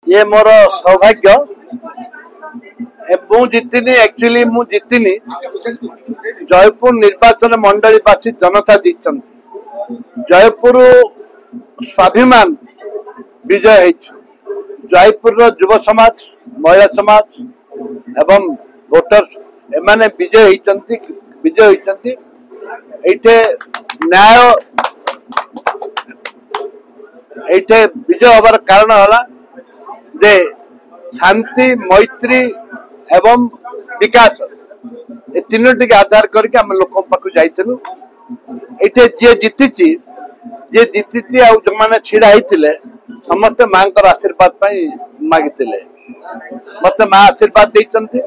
ये मोर सौभाग्य जीतनी एक्चुअली मु जीतनी जयपुर निर्वाचन मंडलीवासी जनता जीतती जयपुर स्वाभिमान विजय है जयपुर युव समाज महिला समाज एवं वोटर्स एमाने विजय होती न्याय ये विजय हबार कारण है जे शांति मैत्री एवं विकास ये तीनोटी आधार करके आम लोक पाक जाइलु ये जी जीति जो मैंने छिड़ा होते समस्ते माँ आशीर्वाद मागिते मत माँ आशीर्वाद देती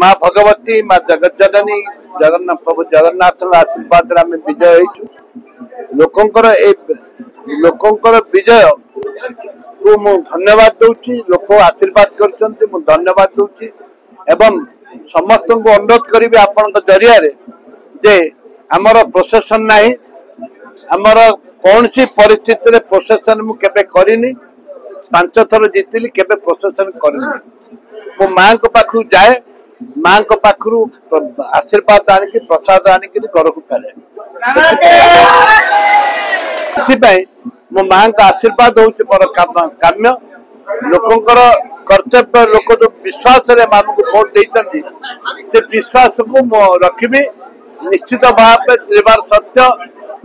माँ भगवती माँ जगत जननी जगन्नाथ प्रभु जगन्नाथ आशीर्वाद विजय लोकंकर विजय को मु धन्यवाद दूची लोक आशीर्वाद कर धन्यवाद दूची एवं समस्त को अनुरोध करी आपण जरिया जे आमर प्रोसेसन नहीं आमर कौन सी परिस्थिति रे प्रोसेसन मु केबे करिनी 5 थर जीतली केबे प्रोसेसन करिनी मो मां को पाखु जाए मां को पाखरु आशीर्वाद आनिक प्रसाद आनिक घर को फेरे मो मां का आशीर्वाद हूँ मोर काम्य लोकंकर कर्तव्य लोक जो विश्वास रे मान को भोट देते से विश्वास को रखी निश्चित भाव त्रिवार सत्य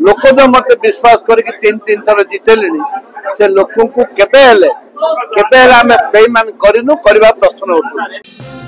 लोक जो मत विश्वास करके 3 थर जीतेले से लोक को केबे बेईमान करनु करवा प्रश्न उठू।